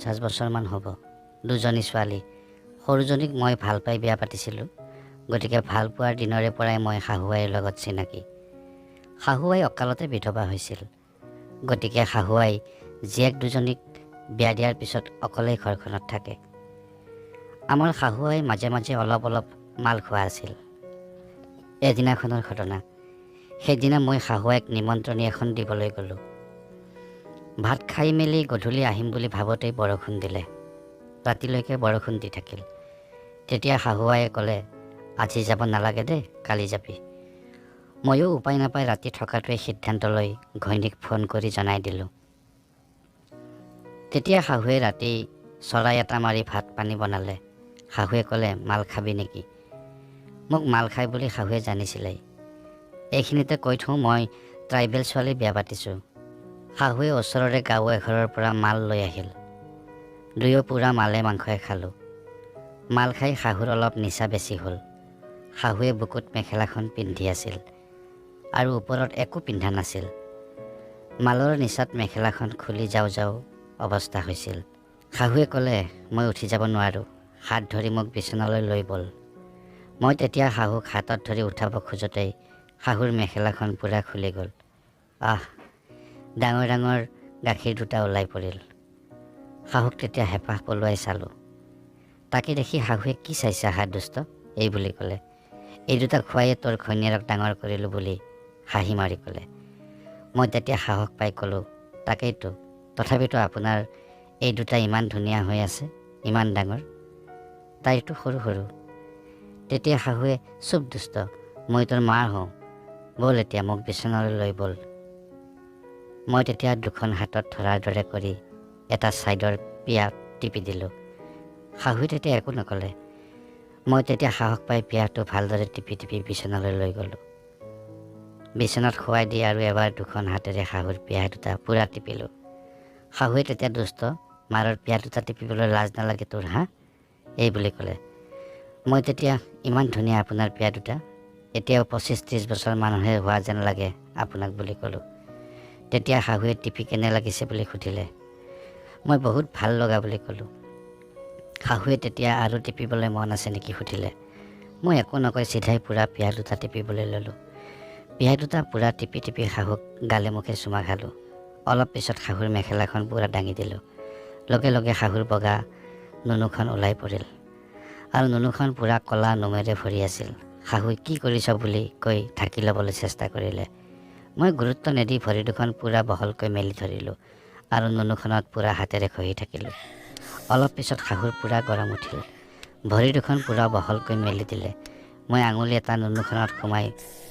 5 বছৰমান হ'ব। দুজনী ছোৱালী। সৰুজনীক মই ভাল পাই বিয়া পাতিছিলোঁ। গতিকে ভাল পোৱাৰ দিনৰে পৰাই মই শাহুৱাইৰ লগত চিনাকি। শাহুৱাই অকালতে বিধৱা হৈছিল। গতিকে শাহুৱাই জীয়েক দুজনীক বিয়া দিয়াৰ পিছত অকলেই ঘৰখনত থাকে। আমাৰ শাহুৱাই মাজে মাজে অলপ মাল খোৱা আছিল। এদিনাখনৰ ঘটনা। সেইদিনা মই শাহুৱাইক নিমন্ত্ৰণী এখন দিবলৈ গ'লোঁ। ভাত খাই মেলি গধূলি আহিম বুলি ভাবোঁতেই বৰষুণ দিলে। ৰাতিলৈকে বৰষুণ দি থাকিল। তেতিয়া শাহুৱাইয়ে ক'লে, আজি যাব নালাগে দেই, কালি যাবি। ময়ো উপায় নাপাই ৰাতি থকাটোৱে সিদ্ধান্ত লৈ ঘৈণীক ফোন কৰি জনাই দিলোঁ। তেতিয়া শাহুৱে ৰাতি চৰাই এটা মাৰি ভাত পানী বনালে। শাহুৱে ক'লে, মাল খাবি নেকি? মোক মাল খাই বুলি শাহুৱে জানিছিলেই। এইখিনিতে কৈ থওঁ, মই ট্ৰাইবেল ছোৱালী বিয়া পাতিছোঁ। শাহুৱে ওচৰৰে গাঁও এঘৰৰ পৰা মাল লৈ আহিল। দুয়ো পূৰা মালে মাংসই খালোঁ। মাল খাই শাহুৰ অলপ নিচা বেছি হ'ল। শাহুৱে বুকুত মেখেলাখন পিন্ধি আছিল আৰু ওপৰত একো পিন্ধা নাছিল। মালৰ নিচাত মেখেলাখন খুলি যাওঁ অৱস্থা হৈছিল। শাহুৱে ক'লে, মই উঠি যাব নোৱাৰোঁ, হাত ধৰি মোক বিচনালৈ লৈ ব'ল। মই তেতিয়া শাহুক হাতত ধৰি উঠাব খোজোতেই শাহুৰ মেখেলাখন পূৰা খুলি গ'ল। ডাঙৰ ডাঙৰ গাখীৰ দুটা ওলাই পৰিল। শাহুক তেতিয়া হেঁপাহ পলুৱাই চালোঁ। তাকে দেখি শাহুৱে, কি চাইছা হা দুষ্ট, এই বুলি ক'লে। এই দুটা খুৱাইয়ে তোৰ ঘৈণীয়েৰক ডাঙৰ কৰিলোঁ বুলি হাঁহি মাৰি ক'লে। মই তেতিয়া সাহস পাই ক'লোঁ, তাকেইতো, তথাপিতো আপোনাৰ এই দুটা ইমান ধুনীয়া হৈ আছে, ইমান ডাঙৰ। তাইৰটো সৰু সৰু। তেতিয়া শাহুৱে, চুপ দুষ্ট, মই তোৰ মাৰ হওঁ, ব'ল এতিয়া মোক বিচনালৈ লৈ ব'ল। মই তেতিয়া দুখন হাতত ধৰাৰ দৰে কৰি এটা ছাইডৰ পিয়া টিপি দিলোঁ। শাহুৱে তেতিয়া একো নক'লে। মই তেতিয়া সাহস পাই পিয়াটো ভালদৰে টিপি বিচনালৈ লৈ গ'লোঁ। বিচনাত শুৱাই দি আৰু এবাৰ দুখন হাতেৰে শাহুৰ পিয়া দুটা পূৰা টিপিলোঁ। শাহুৱে তেতিয়া, দুষ্ট, মাৰৰ পিয়া দুটা টিপিবলৈ লাজ নালাগে তোৰ হা, এই বুলি ক'লে। মই তেতিয়া, ইমান ধুনীয়া আপোনাৰ পিয়া দুটা, এতিয়াও 25-30 বছৰ মানুহে হোৱা যেন লাগে আপোনাক বুলি ক'লোঁ। তেতিয়া শাহুৱে টিপি কেনে লাগিছে বুলি সুধিলে। মই বহুত ভাল লগা বুলি ক'লোঁ। শাহুৱে তেতিয়া আৰু টিপিবলৈ মন আছে নেকি সুধিলে। মই একো নকৈ চিধাই পূৰা পিয়া দুটা টিপিবলৈ ল'লোঁ। পিয়া দুটা পূৰা টিপি শাহুক গালে মুখে চুমা খালোঁ। অলপ পিছত শাহুৰ মেখেলাখন পূৰা দাঙি দিলোঁ। লগে লগে শাহুৰ বগা নুনুখন ওলাই পৰিল আৰু নুনুখন পূৰা ক'লা নোমেৰে ভৰি আছিল। শাহুৱে কি কৰিছ বুলি কৈ ঢাকি ল'বলৈ চেষ্টা কৰিলে। মই গুৰুত্ব নিদি ভৰি দুখন পূৰা বহলকৈ মেলি ধৰিলোঁ আৰু নুনুখনত পূৰা হাতেৰে ঘঁহি থাকিলোঁ। অলপ পিছত শাহুৰ পূৰা গৰম উঠিল। ভৰি দুখন পূৰা বহলকৈ মেলি দিলে। মই আঙুলি এটা নুনুখনত সোমাই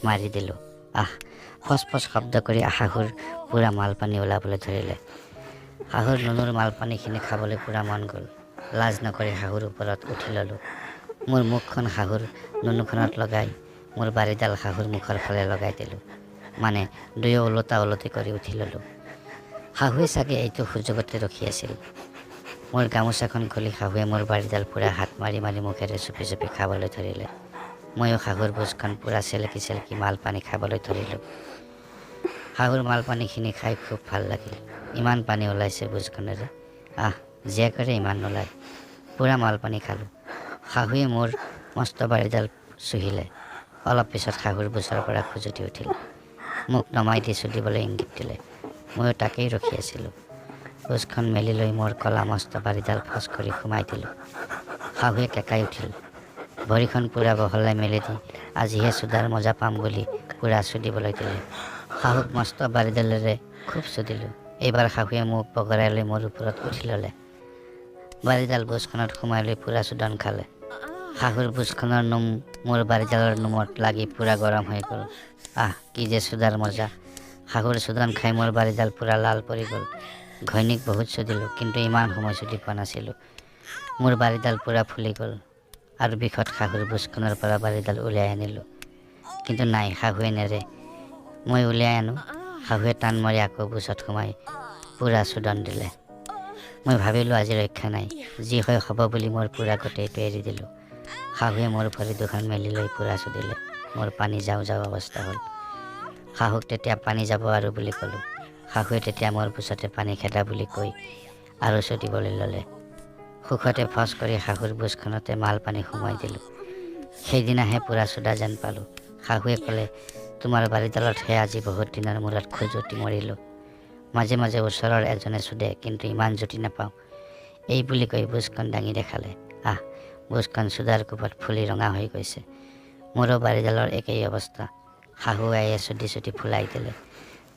মাৰি দিলোঁ। ফচ শব্দ কৰি শাহুৰ পূৰা মালপানী ওলাবলৈ ধৰিলে। শাহুৰ নুনুৰ মালপানীখিনি খাবলৈ পূৰা মন গ'ল। লাজ নকৰি শাহুৰ ওপৰত উঠি ল'লোঁ। মোৰ মুখখন শাহুৰ নুনুখনত লগাই মোৰ বাৰীডাল শাহুৰ মুখৰ ফালে লগাই দিলোঁ। মানে দুয়ো ওলোটা ওলটি কৰি উঠি ল'লোঁ। শাহুৱে চাগে এইটো সুযোগতে ৰখি আছিল। মোৰ গামোচাখন খুলি শাহুৱে মোৰ বাৰীডাল পূৰা হাত মাৰি মুখেৰে চুপি খাবলৈ ধৰিলে। ময়ো শাহুৰ ভোজখন পূৰা চেলেকি মালপানী খাবলৈ ধৰিলোঁ। শাহুৰ মালপানীখিনি খাই খুব ভাল লাগিল। ইমান পানী ওলাইছে ভোজখনেৰে, জীয়েকৰে ইমান নোলায়। পূৰা মালপানী খালোঁ। শাহুৱে মোৰ মস্ত বাৰীডাল চুহিলে। অলপ পিছত শাহুৰ ভোজৰ পৰা খুজুতি উঠিল। মোক নমাই দি চুলিবলৈ ইংগিত দিলে। ময়ো তাকেই ৰখি আছিলোঁ। ভোজখন মেলি লৈ মোৰ কলা মস্ত বাৰীডাল ফচ কৰি সোমাই দিলোঁ। শাহুৱে কেঁকাই উঠিল। ভৰিখন পূৰা বহলাই মেলি দি আজিহে চুদাৰ মজা পাম বুলি পূৰা চুদিবলৈ দিলে। শাহুক মস্ত বাৰীডালেৰে খুব চুদিলোঁ। এইবাৰ শাহুৱে মোক বগৰাই লৈ মোৰ ওপৰত উঠি ল'লে। বাৰীডাল ভোজখনত সোমাই লৈ পূৰা চুদন খালে। শাহুৰ ভোজখনৰ নোম মোৰ বাৰীডালৰ নোমত লাগি পূৰা গৰম হৈ গ'ল। কি যে চুদাৰ মজা। শাহুৰ চুদন খাই মোৰ বাৰীডাল পূৰা লাল পৰি গ'ল। ঘৈণীক বহুত চুদিলোঁ, কিন্তু ইমান সময় চুদি পোৱা নাছিলোঁ। মোৰ বাৰীডাল পূৰা ফুলি গ'ল আৰু বিষত শাহুৰ ভোজখনৰ পৰা বাৰীডাল উলিয়াই আনিলোঁ। কিন্তু নাই, শাহুৱে নেৰে। মই উলিয়াই আনো, শাহুৱে টান মাৰি আকৌ ভোজত সোমাই পূৰা চুদন দিলে। মই ভাবিলোঁ আজি ৰক্ষা নাই, যি হয় হ'ব বুলি মোৰ পূৰা গোটেইটো এৰি দিলোঁ। শাহুৱে মোৰ ভৰি দুখন মেলি লৈ পূৰা চুদিলে। মোৰ পানী যাওঁ অৱস্থা হ'ল। শাহুক তেতিয়া পানী যাব আৰু বুলি ক'লোঁ। শাহুৱে তেতিয়া মোৰ ভোজতে পানী খেদা বুলি কৈ আৰু চুটিবলৈ ল'লে। সুখতে ফচ কৰি শাহুৰ বুজখনতে মাল পানী সোমাই দিলোঁ। সেইদিনাহে পূৰা চুদা যেন পালোঁ। শাহুৱে ক'লে, তোমাৰ বাৰীডালতহে আজি বহুত দিনৰ মূৰত খজুৱতি মৰিলোঁ। মাজে মাজে ওচৰৰ এজনে চুদে, কিন্তু ইমান জুতি নাপাওঁ। এই বুলি কৈ বুজখন দাঙি দেখালে। বুজখন চুদাৰ কোবত ফুলি ৰঙা হৈ গৈছে। মোৰো বাৰীডালৰ একেই অৱস্থা। শাহু আয়ে চুদি ফুলাই দিলে।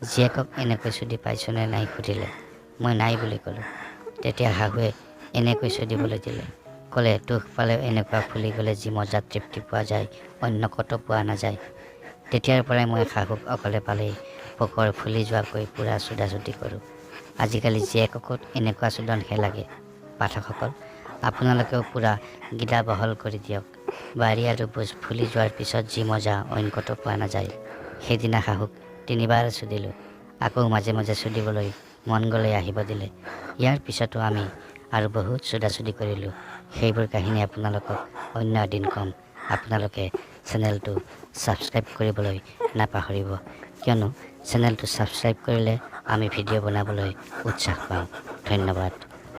জীয়েকক এনেকৈ চুদি পাইছোনে নাই সুধিলে। মই নাই বুলি ক'লোঁ। তেতিয়া শাহুৱে এনেকৈ চুদিবলৈ দিলে। ক'লে, দুখ পালেও এনেকুৱা ফুলি গ'লে যি মজা তৃপ্তি পোৱা যায়, অন্য ক'তো পোৱা নাযায়। তেতিয়াৰ পৰাই মই শাহুক অকলে পালেই পোকৰ ফুলি যোৱাকৈ পূৰা চুদাচুদি কৰোঁ। আজিকালি জীয়েককো এনেকুৱা চোদনহে লাগে। পাঠকসকল, আপোনালোকেও পূৰা গিলা বহল কৰি দিয়ক। বাৰী আৰু বুজ ফুলি যোৱাৰ পিছত যি মজা অইন ক'তো পোৱা নাযায়। সেইদিনা শাহুক 3 বাৰ চুদিলোঁ। আকৌ মাজে মাজে চুদিবলৈ মন গ'লে আহিব দিলে। ইয়াৰ পিছতো আমি আৰু বহুত চুদাচুদি কৰিলোঁ। সেইবোৰ কাহিনী আপোনালোকক অন্য এদিন ক'ম। আপোনালোকে চেনেলটো ছাবস্ক্ৰাইব কৰিবলৈ নাপাহৰিব, কিয়নো চেনেলটো ছাবস্ক্ৰাইব কৰিলে আমি ভিডিঅ' বনাবলৈ উৎসাহ পাওঁ। ধন্যবাদ।